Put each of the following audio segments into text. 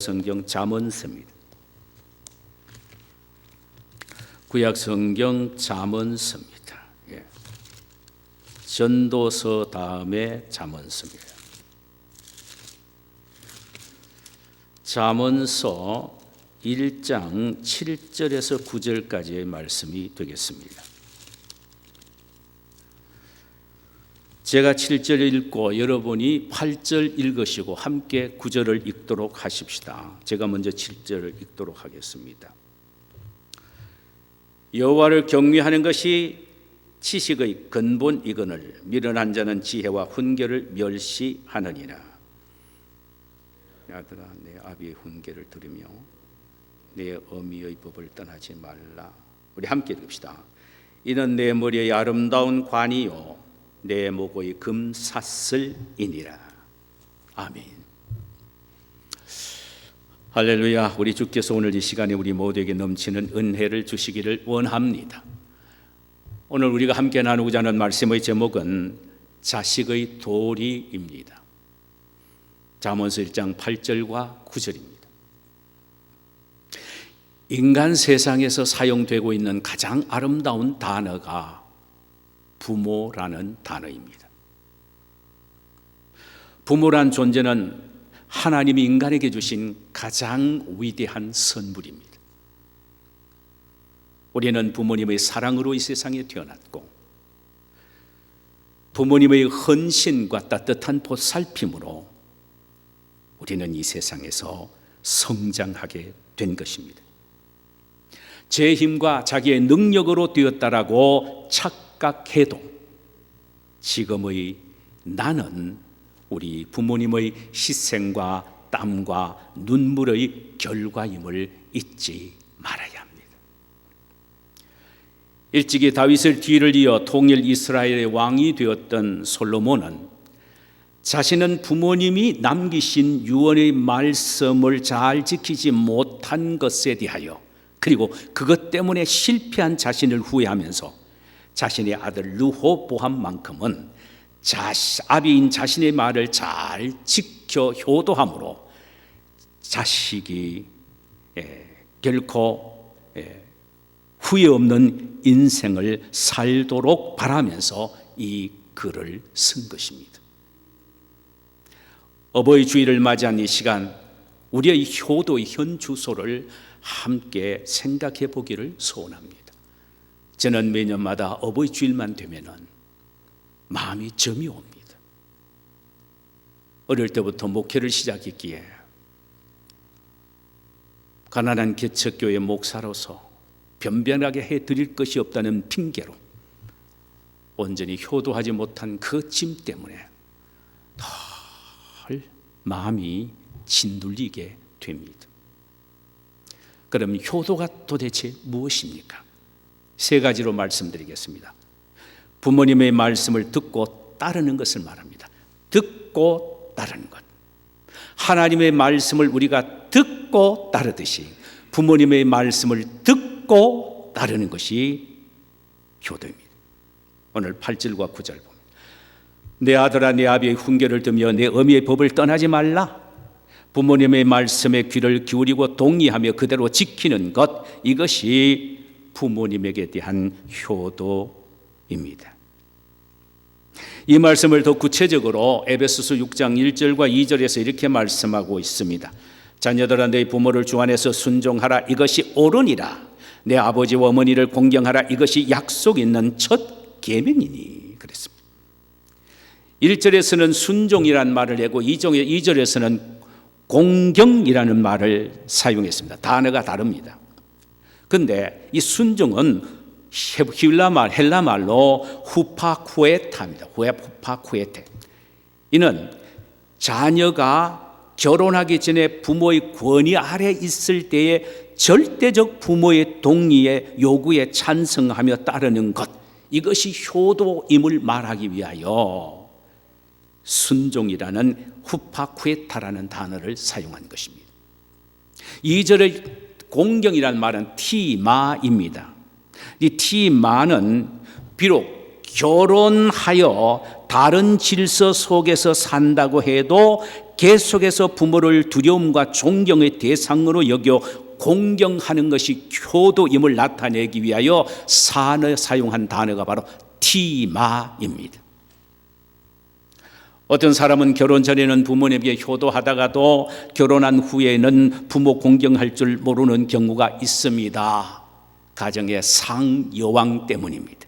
성경 잠언서입니다. 구약 성경 잠언서입니다. 전도서 다음에 잠언서입니다. 잠언서 1장 7절에서 9절까지의 말씀이 되겠습니다. 제가 7절 읽고 여러분이 8절 읽으시고 함께 9절을 읽도록 하십시다. 제가 먼저 7절을 읽도록 하겠습니다. 여호와를 경외하는 것이 지식의 근본이거늘 미련한 자는 지혜와 훈계를 멸시하느니라. 아들아, 내 아비의 훈계를 들으며 내 어미의 법을 떠나지 말라. 우리 함께 읽읍시다. 이는 내 머리의 아름다운 관이요 내 목의 금사슬이니라. 아멘. 할렐루야. 우리 주께서 오늘 이 시간에 우리 모두에게 넘치는 은혜를 주시기를 원합니다. 오늘 우리가 함께 나누고자 하는 말씀의 제목은 자식의 도리입니다. 잠언서 1장 8절과 9절입니다. 인간 세상에서 사용되고 있는 가장 아름다운 단어가 부모라는 단어입니다. 부모란 존재는 하나님이 인간에게 주신 가장 위대한 선물입니다. 우리는 부모님의 사랑으로 이 세상에 태어났고 부모님의 헌신과 따뜻한 보살핌으로 우리는 이 세상에서 성장하게 된 것입니다. 제 힘과 자기의 능력으로 되었다라고 착각해도 지금의 나는 우리 부모님의 희생과 땀과 눈물의 결과임을 잊지 말아야 합니다. 일찍이 다윗을 뒤를 이어 통일 이스라엘의 왕이 되었던 솔로몬은 자신은 부모님이 남기신 유언의 말씀을 잘 지키지 못한 것에 대하여 그리고 그것 때문에 실패한 자신을 후회하면서 자신의 아들 르호보암만큼은 아비인 자신의 말을 잘 지켜 효도함으로 자식이 결코 후회 없는 인생을 살도록 바라면서 이 글을 쓴 것입니다. 어버이 주일을 맞이한 이 시간 우리의 효도의 현 주소를 함께 생각해 보기를 소원합니다. 저는 매년마다 어버이 주일만 되면은 마음이 점이 옵니다. 어릴 때부터 목회를 시작했기에 가난한 개척교회 목사로서 변변하게 해드릴 것이 없다는 핑계로 온전히 효도하지 못한 그 짐 때문에 덜 마음이 짓눌리게 됩니다. 그럼 효도가 도대체 무엇입니까? 세 가지로 말씀드리겠습니다. 부모님의 말씀을 듣고 따르는 것을 말합니다. 듣고 따르는 것. 하나님의 말씀을 우리가 듣고 따르듯이 부모님의 말씀을 듣고 따르는 것이 효도입니다. 오늘 8절과 9절 봅니다. 내 아들아, 내 아비의 훈계를 듣며 내 어미의 법을 떠나지 말라. 부모님의 말씀에 귀를 기울이고 동의하며 그대로 지키는 것, 이것이 부모님에게 대한 효도입니다. 이 말씀을 더 구체적으로 에베소서 6장 1절과 2절에서 이렇게 말씀하고 있습니다. 자녀들아, 내 부모를 주 안에서 순종하라. 이것이 옳으니라. 내 아버지와 어머니를 공경하라. 이것이 약속 있는 첫 계명이니. 그랬습니다. 1절에서는 순종이라는 말을 내고 2절에서는 공경이라는 말을 사용했습니다. 단어가 다릅니다. 그런데 이 순종은 헬라 말로 후파쿠에타입니다. 후파쿠에테. 이는 자녀가 결혼하기 전에 부모의 권위 아래 있을 때에 절대적 부모의 동의에 요구에 찬성하며 따르는 것, 이것이 효도임을 말하기 위하여 순종이라는 후파쿠에타라는 단어를 사용한 것입니다. 2절의 공경이라는 말은 티마입니다. 이 티마는 비록 결혼하여 다른 질서 속에서 산다고 해도 계속해서 부모를 두려움과 존경의 대상으로 여겨 공경하는 것이 효도임을 나타내기 위하여 사용한 단어가 바로 티마입니다. 어떤 사람은 결혼 전에는 부모님에게 효도하다가도 결혼한 후에는 부모 공경할 줄 모르는 경우가 있습니다. 가정의 상여왕 때문입니다.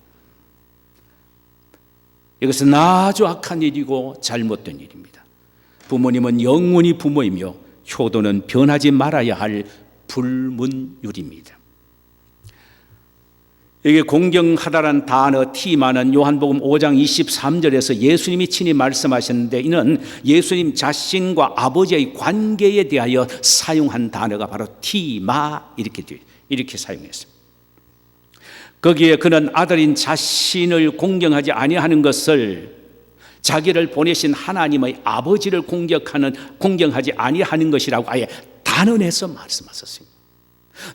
이것은 아주 악한 일이고 잘못된 일입니다. 부모님은 영원히 부모이며 효도는 변하지 말아야 할 불문율입니다. 여기 공경하다라는 단어 티마는 요한복음 5장 23절에서 예수님이 친히 말씀하셨는데, 이는 예수님 자신과 아버지의 관계에 대하여 사용한 단어가 바로 티마, 이렇게 사용했습니다. 거기에 그는 아들인 자신을 공경하지 아니하는 것을 자기를 보내신 하나님의 아버지를 공경하지 아니하는 것이라고 아예 단언해서 말씀하셨습니다.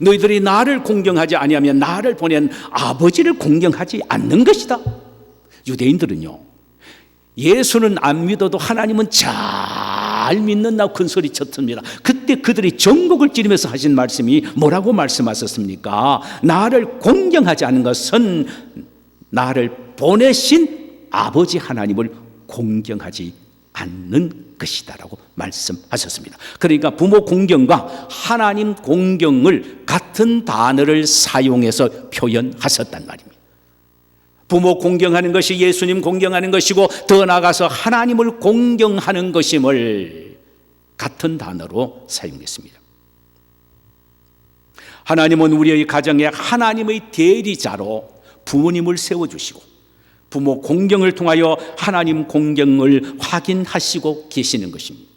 너희들이 나를 공경하지 아니하면 나를 보낸 아버지를 공경하지 않는 것이다. 유대인들은요, 예수는 안 믿어도 하나님은 잘 믿는다고 큰 소리 쳤습니다. 그때 그들이 전곡을 찌르면서 하신 말씀이 뭐라고 말씀하셨습니까? 나를 공경하지 않는 것은 나를 보내신 아버지 하나님을 공경하지 않는 것이다라고 말씀하셨습니다. 그러니까 부모 공경과 하나님 공경을 같은 단어를 사용해서 표현하셨단 말입니다. 부모 공경하는 것이 예수님 공경하는 것이고, 더 나아가서 하나님을 공경하는 것임을 같은 단어로 사용했습니다. 하나님은 우리의 가정에 하나님의 대리자로 부모님을 세워주시고, 부모 공경을 통하여 하나님 공경을 확인하시고 계시는 것입니다.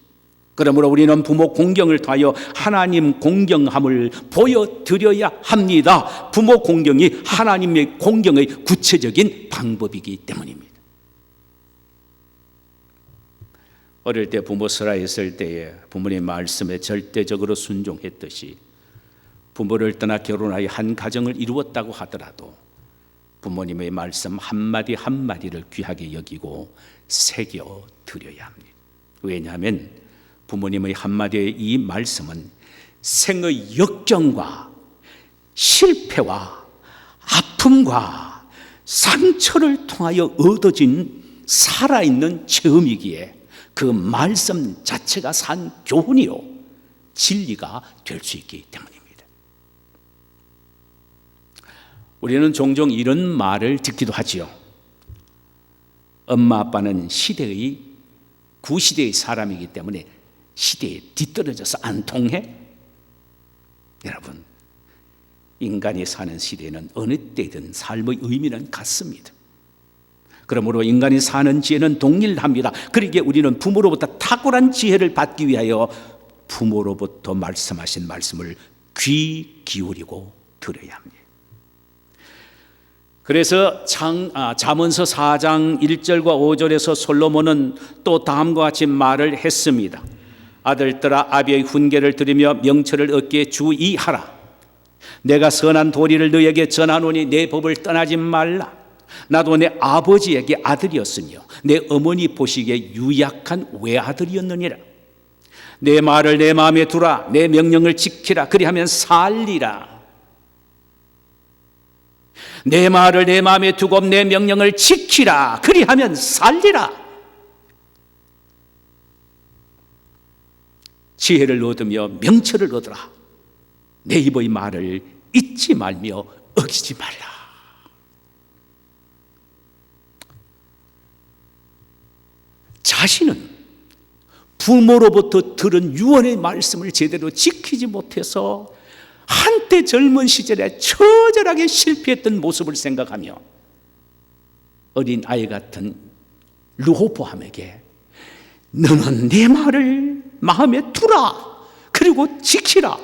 그러므로 우리는 부모 공경을 통하여 하나님 공경함을 보여드려야 합니다. 부모 공경이 하나님의 공경의 구체적인 방법이기 때문입니다. 어릴 때 부모 설화했을 때에 부모님 말씀에 절대적으로 순종했듯이, 부모를 떠나 결혼하여 한 가정을 이루었다고 하더라도 부모님의 말씀 한마디 한마디를 귀하게 여기고 새겨 드려야 합니다. 왜냐하면 부모님의 한마디의 이 말씀은 생의 역경과 실패와 아픔과 상처를 통하여 얻어진 살아있는 체험이기에 그 말씀 자체가 산 교훈이요 진리가 될 수 있기 때문입니다. 우리는 종종 이런 말을 듣기도 하지요. 엄마 아빠는 구시대의 사람이기 때문에 시대에 뒤떨어져서 안 통해? 여러분, 인간이 사는 시대는 어느 때든 삶의 의미는 같습니다. 그러므로 인간이 사는 지혜는 동일합니다. 그러기에 우리는 부모로부터 탁월한 지혜를 받기 위하여 부모로부터 말씀하신 말씀을 귀 기울이고 들어야 합니다. 그래서 잠언서 4장 1절과 5절에서 솔로몬은 또 다음과 같이 말을 했습니다. 아들들아, 아비의 훈계를 들으며 명철을 얻기에 주의하라. 내가 선한 도리를 너에게 전하노니 내 법을 떠나지 말라. 나도 내 아버지에게 아들이었으며 내 어머니 보시기에 유약한 외아들이었느니라. 내 말을 내 마음에 두라. 내 명령을 지키라. 그리하면 살리라. 내 말을 내 마음에 두고 내 명령을 지키라. 그리하면 살리라. 지혜를 얻으며 명철을 얻으라. 내 입의 말을 잊지 말며 어기지 말라. 자신은 부모로부터 들은 유언의 말씀을 제대로 지키지 못해서 한때 젊은 시절에 처절하게 실패했던 모습을 생각하며 어린 아이 같은 르호보암에게 너는 내 말을 마음에 두라. 그리고 지키라.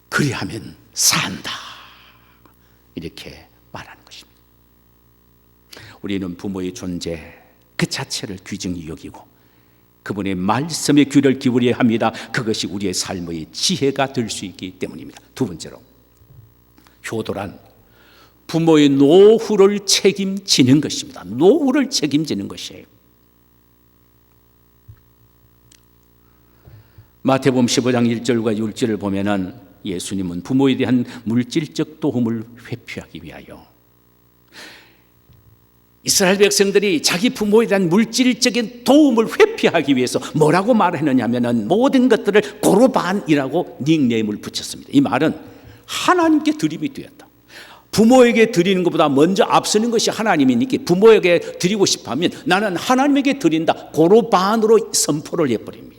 그리하면 산다. 이렇게 말하는 것입니다. 우리는 부모의 존재 그 자체를 귀중히 여기고 그분의 말씀에 귀를 기울여야 합니다. 그것이 우리의 삶의 지혜가 될 수 있기 때문입니다. 두 번째로, 효도란 부모의 노후를 책임지는 것입니다. 노후를 책임지는 것이에요. 마태복음 15장 1절과 6절을 보면은 예수님은 부모에 대한 물질적 도움을 회피하기 위하여, 이스라엘 백성들이 자기 부모에 대한 물질적인 도움을 회피하기 위해서 뭐라고 말했느냐 하면은 모든 것들을 고르반이라고 닉네임을 붙였습니다. 이 말은 하나님께 드림이 되었다. 부모에게 드리는 것보다 먼저 앞서는 것이 하나님이니까 부모에게 드리고 싶어 하면 나는 하나님에게 드린다. 고르반으로 선포를 해버립니다.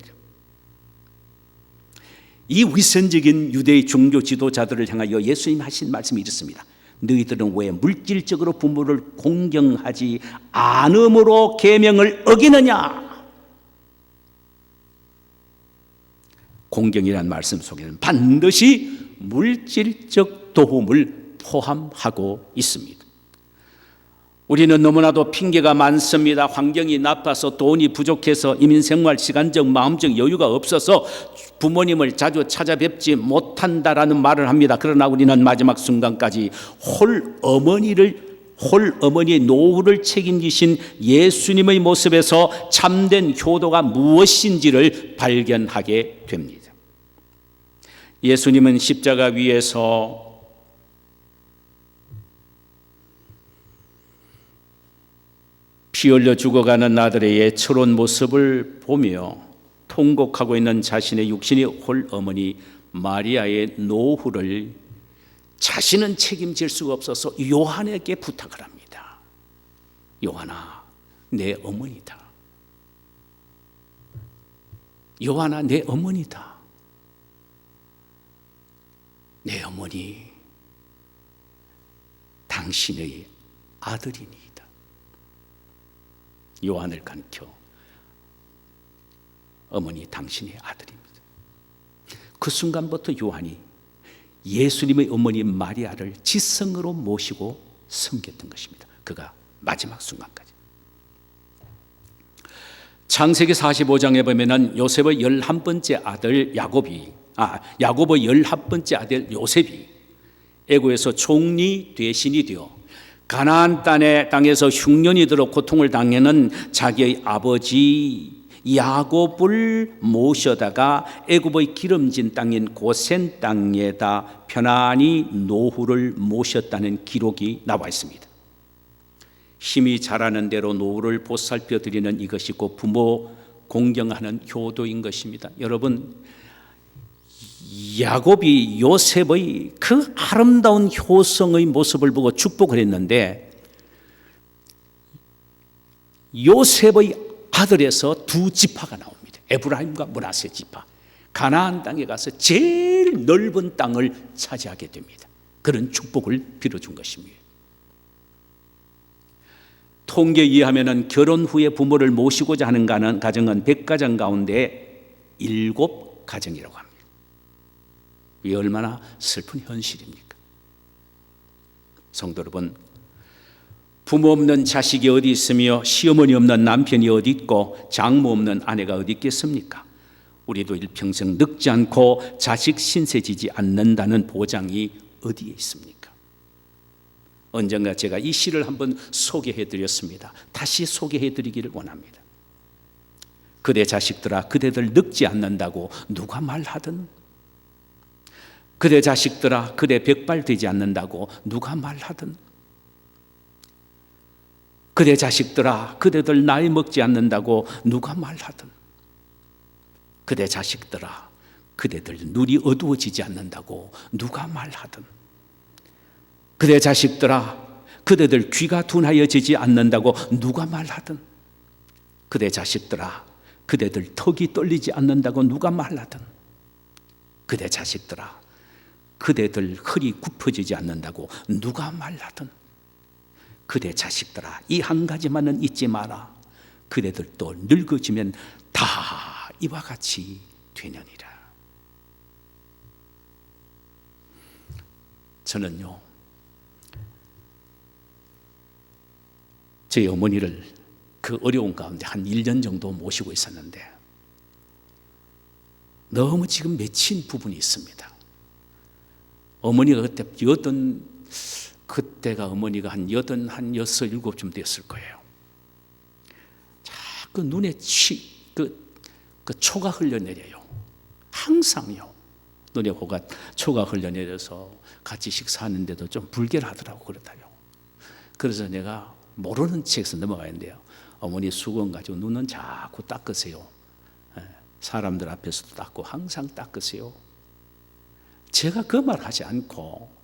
이 위선적인 유대의 종교 지도자들을 향하여 예수님 하신 말씀이 이렇습니다. 너희들은 왜 물질적으로 부모를 공경하지 않음으로 계명을 어기느냐? 공경이라는 말씀 속에는 반드시 물질적 도움을 포함하고 있습니다. 우리는 너무나도 핑계가 많습니다. 환경이 나빠서, 돈이 부족해서, 이민생활 시간적 마음적 여유가 없어서 부모님을 자주 찾아뵙지 못한다라는 말을 합니다. 그러나 우리는 마지막 순간까지 홀어머니의 노후를 책임지신 예수님의 모습에서 참된 효도가 무엇인지를 발견하게 됩니다. 예수님은 십자가 위에서 피 흘려 죽어가는 아들의 애처로운 모습을 보며 통곡하고 있는 자신의 육신의 홀어머니 마리아의 노후를 자신은 책임질 수가 없어서 요한에게 부탁을 합니다. 요한아, 내 어머니다. 요한아, 내 어머니다. 내 어머니, 당신의 아들이니이다. 요한을 가리켜 어머니, 당신의 아들입니다. 그 순간부터 요한이 예수님의 어머니 마리아를 지성으로 모시고 섬겼던 것입니다. 그가 마지막 순간까지. 창세기 45장에 보면은 요셉의 11번째 아들 야곱의 11번째 아들 요셉이 애굽에서 총리 대신이 되어 가나안 땅에서 흉년이 들어 고통을 당하는 자기의 아버지 야곱을 모셔다가 애굽의 기름진 땅인 고센 땅에다 편안히 노후를 모셨다는 기록이 나와 있습니다. 힘이 자라는 대로 노후를 보살펴 드리는 이것이 곧 부모 공경하는 효도인 것입니다. 여러분, 야곱이 요셉의 그 아름다운 효성의 모습을 보고 축복을 했는데, 요셉의 아들에서 두 지파가 나옵니다. 에브라임과 므낫세 지파. 가나안 땅에 가서 제일 넓은 땅을 차지하게 됩니다. 그런 축복을 빌어준 것입니다. 통계에 의하면 결혼 후에 부모를 모시고자 하는 가정은 100가정 가운데 7가정이라고 합니다. 이 얼마나 슬픈 현실입니까? 성도 여러분, 부모 없는 자식이 어디 있으며 시어머니 없는 남편이 어디 있고 장모 없는 아내가 어디 있겠습니까? 우리도 일평생 늙지 않고 자식 신세지지 않는다는 보장이 어디에 있습니까? 언젠가 제가 이 시를 한번 소개해 드렸습니다. 다시 소개해 드리기를 원합니다. 그대 자식들아, 그대들 늙지 않는다고 누가 말하든, 그대 자식들아, 그대 백발 되지 않는다고 누가 말하든, 그대 자식들아, 그대들 나이 먹지 않는다고 누가 말하든, 그대 자식들아, 그대들 눈이 어두워지지 않는다고 누가 말하든, 그대 자식들아, 그대들 귀가 둔하여지지 않는다고 누가 말하든, 그대 자식들아, 그대들 턱이 떨리지 않는다고 누가 말하든, 그대 자식들아, 그대들 허리 굽혀지지 않는다고 누가 말하든, 그대 자식들아, 이 한 가지만은 잊지 마라. 그대들 또 늙어지면 다 이와 같이 되느니라. 저는요, 제 어머니를 그 어려운 가운데 한 1년 정도 모시고 있었는데 너무 지금 맺힌 부분이 있습니다. 어머니가 그때 어떤 그때가 어머니가 한 6쯤 됐을 거예요. 자꾸 눈에 그 초가 흘러내려요. 항상요. 눈에 초가 흘러내려서 같이 식사하는데도 좀 불결하더라고 그러다요. 그래서 내가 모르는 척해서 넘어가는데요. 어머니 수건 가지고 눈은 자꾸 닦으세요. 사람들 앞에서도 닦고 항상 닦으세요. 제가 그 말 하지 않고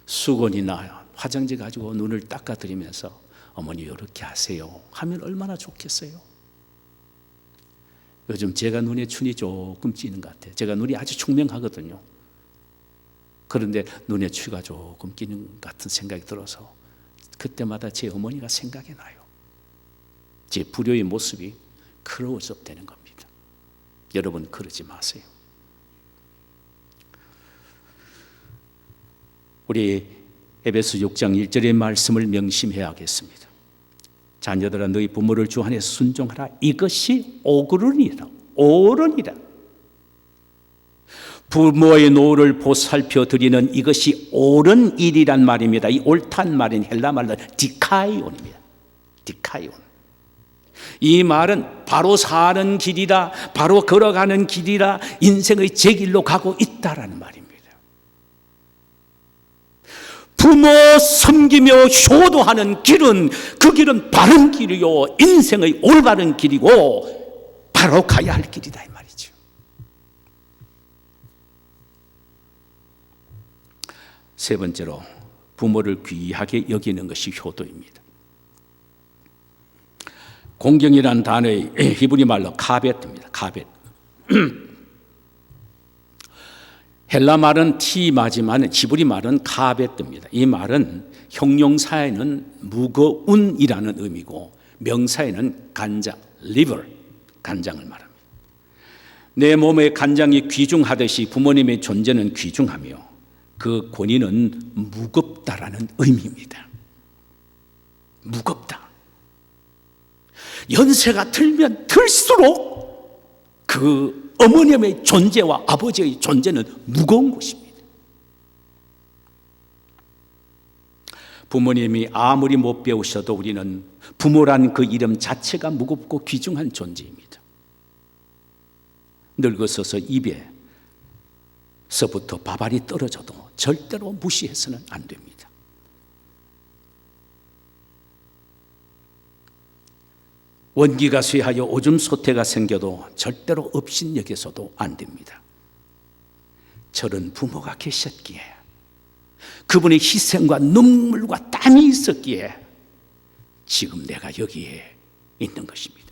수건이나 화장지 가지고 눈을 닦아드리면서 어머니 이렇게 하세요 하면 얼마나 좋겠어요. 요즘 제가 눈에 춘이 조금 찌는 것 같아요. 제가 눈이 아주 총명하거든요. 그런데 눈에 추가 조금 끼는 것 같은 생각이 들어서 그때마다 제 어머니가 생각이 나요. 제 불효의 모습이 클로즈업 되는 겁니다. 여러분 그러지 마세요. 우리 에베소 6장 1절의 말씀을 명심해야겠습니다. 자녀들아 너희 부모를 주 안에서 순종하라. 이것이 옳으니라. 옳으니라. 부모의 노를 보살펴 드리는 이것이 옳은 일이란 말입니다. 이 옳단 말은 헬라 말로 디카이온입니다. 디카이온. 이 말은 바로 사는 길이라, 바로 걸어가는 길이라, 인생의 제 길로 가고 있다라는 말입니다. 부모 섬기며 효도하는 길은 그 길은 바른 길이요 인생의 올바른 길이고 바로 가야 할 길이다 이 말이죠. 세 번째로 부모를 귀하게 여기는 것이 효도입니다. 공경이라는 단어의 히브리 말로 카벳입니다. 카벳. 헬라 말은 티마지만 히브리 말은 카벳입니다. 이 말은 형용사에는 무거운이라는 의미고 명사에는 간장, liver, 간장을 말합니다. 내 몸에 간장이 귀중하듯이 부모님의 존재는 귀중하며 그 권위는 무겁다라는 의미입니다. 무겁다. 연세가 들면 들수록 그 어머님의 존재와 아버지의 존재는 무거운 것입니다. 부모님이 아무리 못 배우셔도 우리는 부모란 그 이름 자체가 무겁고 귀중한 존재입니다. 늙어서서 입에서부터 밥알이 떨어져도 절대로 무시해서는 안 됩니다. 원기가 쇠하여 오줌 소태가 생겨도 절대로 업신여겨서도 안 됩니다. 저런 부모가 계셨기에, 그분의 희생과 눈물과 땀이 있었기에 지금 내가 여기에 있는 것입니다.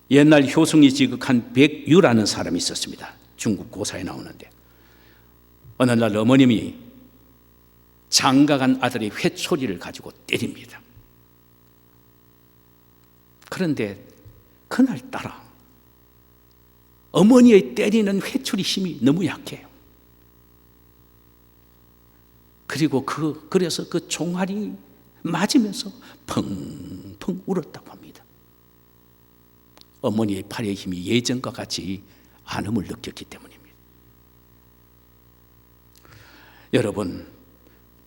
옛날 효성이 지극한 백유라는 사람이 있었습니다. 중국 고사에 나오는데 어느 날 어머님이 장가간 아들의 회초리를 가지고 때립니다. 그런데 그날따라 어머니의 때리는 회초리 힘이 너무 약해요. 그리고 그래서 그 종알이 맞으면서 펑펑 울었다고 합니다. 어머니의 팔의 힘이 예전과 같이 안음을 느꼈기 때문입니다. 여러분,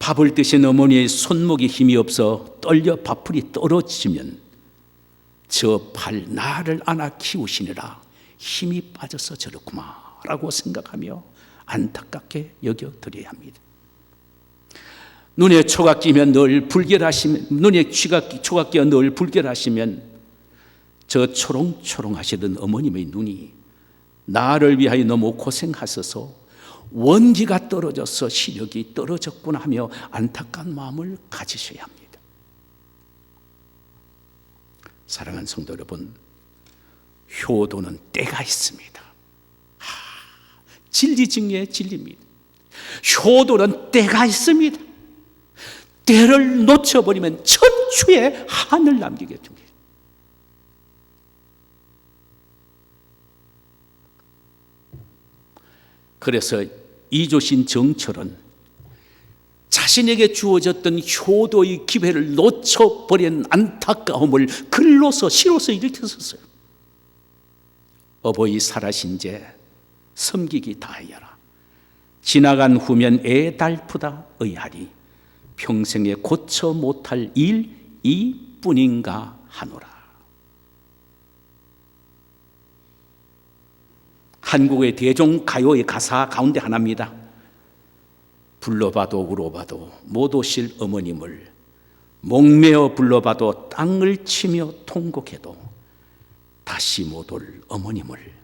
밥을 드신 어머니의 손목에 힘이 없어 떨려 밥풀이 떨어지면 저 팔 나를 안아 키우시느라 힘이 빠져서 저렇구만 라고 생각하며 안타깝게 여겨드려야 합니다. 눈에 초가 끼면 늘 불결하시면, 눈에 초가 끼어 늘 불결하시면 저 초롱초롱 하시던 어머님의 눈이 나를 위하여 너무 고생하셔서 원기가 떨어져서 시력이 떨어졌구나 하며 안타까운 마음을 가지셔야 합니다. 사랑하는 성도 여러분, 효도는 때가 있습니다. 진리 중에 진리입니다. 효도는 때가 있습니다. 때를 놓쳐버리면 천추의 한을 남기게 됩니다. 그래서 이조신 정철은 자신에게 주어졌던 효도의 기회를 놓쳐버린 안타까움을 글로서 시로서 일으켰었어요. 어버이 살아신 제 섬기기 다하여라. 지나간 후면 애달프다 의하리. 평생에 고쳐 못할 일 이뿐인가 하노라. 한국의 대중가요의 가사 가운데 하나입니다. 불러봐도 울어봐도 못 오실 어머님을, 목매어 불러봐도 땅을 치며 통곡해도 다시 못 올 어머님을,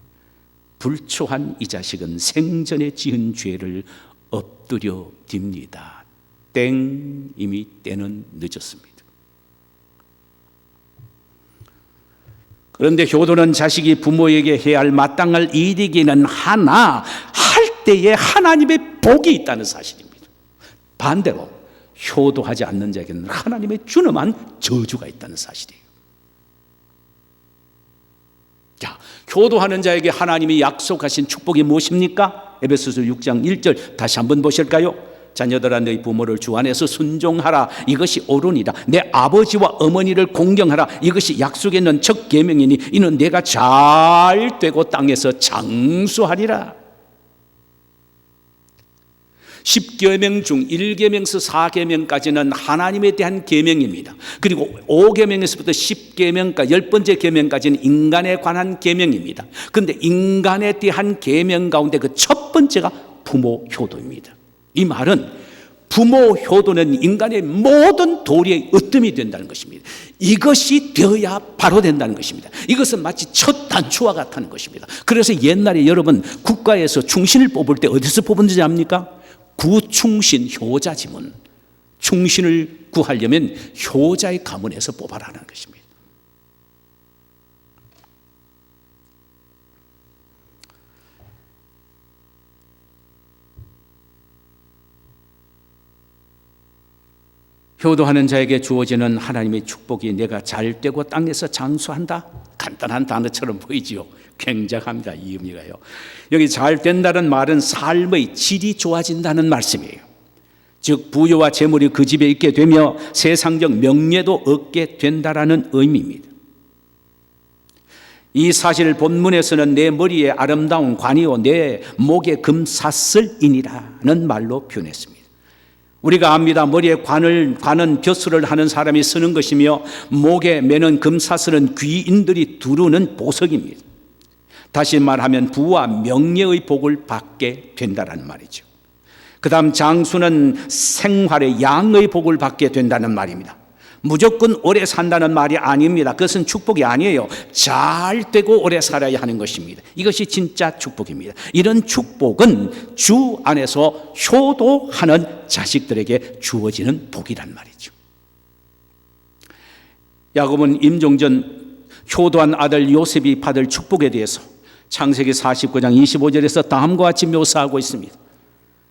불초한 이 자식은 생전에 지은 죄를 엎드려 딥니다. 땡, 이미 때는 늦었습니다. 그런데 효도는 자식이 부모에게 해야 할 마땅할 일이기는 하나 할 때에 하나님의 복이 있다는 사실입니다. 반대로 효도하지 않는 자에게는 하나님의 준엄한 저주가 있다는 사실이에요. 자, 효도하는 자에게 하나님이 약속하신 축복이 무엇입니까? 에베소서 6장 1절 다시 한번 보실까요? 자녀들아 너희 부모를 주 안에서 순종하라. 이것이 옳으니라. 내 아버지와 어머니를 공경하라. 이것이 약속에 있는 첫 계명이니 이는 내가 잘 되고 땅에서 장수하리라. 10계명 중 1계명에서 4계명까지는 하나님에 대한 계명입니다. 그리고 5계명에서부터 10계명까지 10번째 계명까지는 인간에 관한 계명입니다. 그런데 인간에 대한 계명 가운데 그 첫 번째가 부모 효도입니다. 이 말은 부모 효도는 인간의 모든 도리의 으뜸이 된다는 것입니다. 이것이 되어야 바로 된다는 것입니다. 이것은 마치 첫 단추와 같다는 것입니다. 그래서 옛날에 여러분 국가에서 충신을 뽑을 때 어디서 뽑은지 압니까? 구충신 효자지문. 충신을 구하려면 효자의 가문에서 뽑아라는 것입니다. 효도하는 자에게 주어지는 하나님의 축복이 내가 잘되고 땅에서 장수한다. 간단한 단어처럼 보이지요. 굉장합니다. 이 의미가요. 여기 잘된다는 말은 삶의 질이 좋아진다는 말씀이에요. 즉 부유와 재물이 그 집에 있게 되며 세상적 명예도 얻게 된다라는 의미입니다. 이 사실 본문에서는 내 머리에 아름다운 관이요 내 목에 금사슬이니라는 말로 표현했습니다. 우리가 압니다. 머리에 관은 벼슬을 하는 사람이 쓰는 것이며 목에 매는 금사슬은 귀인들이 두르는 보석입니다. 다시 말하면 부와 명예의 복을 받게 된다는 말이죠. 그 다음 장수는 생활의 양의 복을 받게 된다는 말입니다. 무조건 오래 산다는 말이 아닙니다. 그것은 축복이 아니에요. 잘 되고 오래 살아야 하는 것입니다. 이것이 진짜 축복입니다. 이런 축복은 주 안에서 효도하는 자식들에게 주어지는 복이란 말이죠. 야곱은 임종전 효도한 아들 요셉이 받을 축복에 대해서 창세기 49장 25절에서 다음과 같이 묘사하고 있습니다.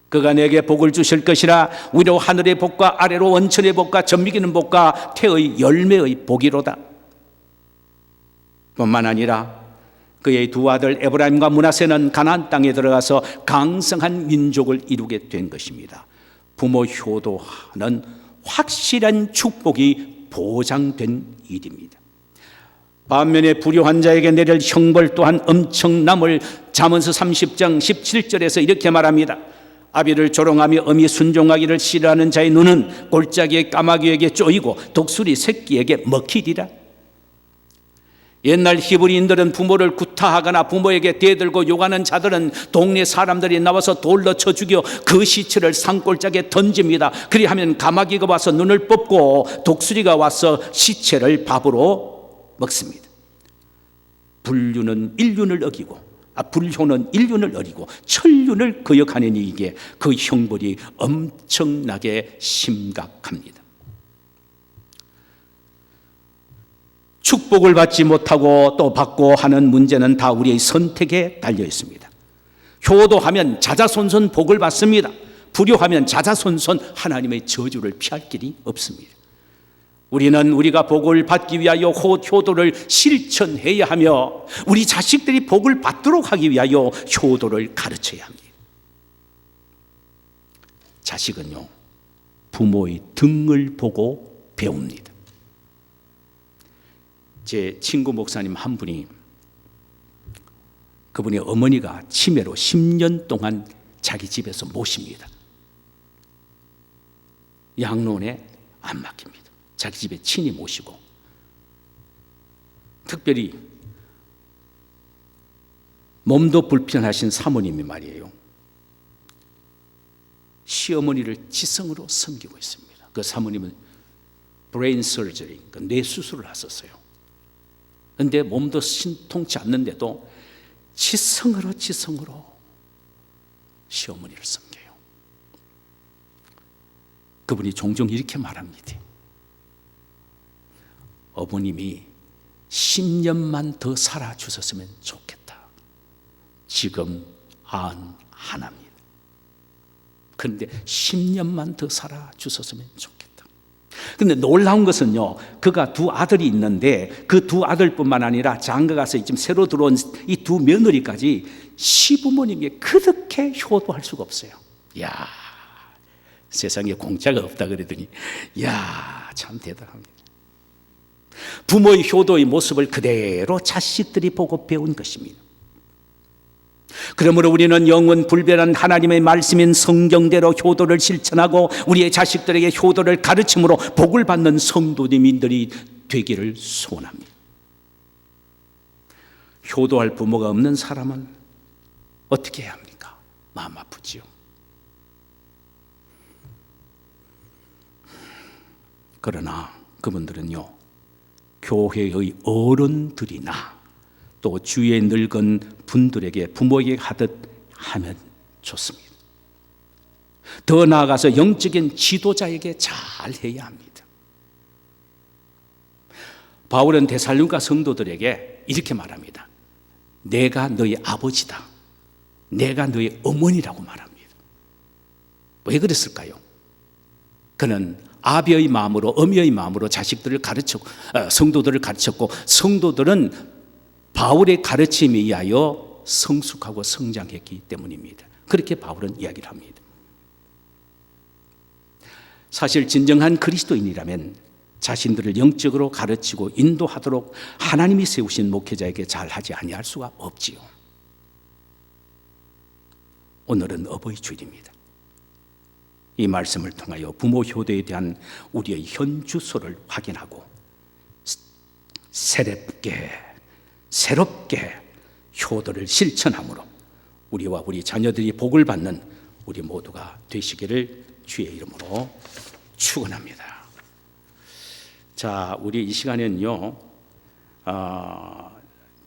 그가 내게 복을 주실 것이라 위로 하늘의 복과 아래로 원천의 복과 젖먹이는 복과 태의 열매의 복이로다. 뿐만 아니라 그의 두 아들 에브라임과 므낫세는 가나안 땅에 들어가서 강성한 민족을 이루게 된 것입니다. 부모 효도하는 확실한 축복이 보장된 일입니다. 반면에 불효한 자에게 내릴 형벌 또한 엄청남을 잠언서 30장 17절에서 이렇게 말합니다. 아비를 조롱하며 엄히 순종하기를 싫어하는 자의 눈은 골짜기의 까마귀에게 쪼이고 독수리 새끼에게 먹히리라. 옛날 히브리인들은 부모를 구타하거나 부모에게 대들고 욕하는 자들은 동네 사람들이 나와서 돌로 쳐 죽여 그 시체를 산골짜기에 던집니다. 그리하면 까마귀가 와서 눈을 뽑고 독수리가 와서 시체를 밥으로 먹습니다. 불효는 인륜을 어기고 천륜을 거역하는 이에게 그 형벌이 엄청나게 심각합니다. 축복을 받지 못하고 또 받고 하는 문제는 다 우리의 선택에 달려 있습니다. 효도하면 자자손손 복을 받습니다. 불효하면 자자손손 하나님의 저주를 피할 길이 없습니다. 우리는 우리가 복을 받기 위하여 효도를 실천해야 하며 우리 자식들이 복을 받도록 하기 위하여 효도를 가르쳐야 합니다. 자식은요, 부모의 등을 보고 배웁니다. 제 친구 목사님 한 분이 그분의 어머니가 치매로 10년 동안 자기 집에서 모십니다. 양로원에 안 맡깁니다. 자기 집에 친히 모시고, 특별히 몸도 불편하신 사모님이 말이에요, 시어머니를 지성으로 섬기고 있습니다. 그 사모님은 브레인 서저리, 뇌 수술을 하셨어요. 그런데 몸도 신통치 않는데도 지성으로 시어머니를 섬겨요. 그분이 종종 이렇게 말합니다. 어머님이 10년만 더 살아주셨으면 좋겠다. 지금 91입니다. 그런데 10년만 더 살아주셨으면 좋겠다. 그런데 놀라운 것은요, 그가 두 아들이 있는데 그 두 아들뿐만 아니라 장가가서 지금 새로 들어온 이 두 며느리까지 시부모님이 그렇게 효도할 수가 없어요. 이야, 세상에 공짜가 없다 그러더니, 이야, 참 대단합니다. 부모의 효도의 모습을 그대로 자식들이 보고 배운 것입니다. 그러므로 우리는 영원 불변한 하나님의 말씀인 성경대로 효도를 실천하고 우리의 자식들에게 효도를 가르침으로 복을 받는 성도님들이 되기를 소원합니다. 효도할 부모가 없는 사람은 어떻게 해야 합니까? 마음 아프지요. 그러나 그분들은요, 교회의 어른들이나 또 주위에 늙은 분들에게, 부모에게 하듯 하면 좋습니다. 더 나아가서 영적인 지도자에게 잘 해야 합니다. 바울은 데살로니가 성도들에게 이렇게 말합니다. 내가 너희 아버지다. 내가 너희 어머니라고 말합니다. 왜 그랬을까요? 그는 아비의 마음으로, 어미의 마음으로 자식들을 가르쳤고, 성도들을 가르쳤고, 성도들은 바울의 가르침에 의하여 성숙하고 성장했기 때문입니다. 그렇게 바울은 이야기를 합니다. 사실 진정한 그리스도인이라면 자신들을 영적으로 가르치고 인도하도록 하나님이 세우신 목회자에게 잘하지 아니할 수가 없지요. 오늘은 어버이 주일입니다. 이 말씀을 통하여 부모 효도에 대한 우리의 현 주소를 확인하고 새롭게 효도를 실천함으로 우리와 우리 자녀들이 복을 받는 우리 모두가 되시기를 주의 이름으로 축원합니다. 자, 우리 이 시간에는요,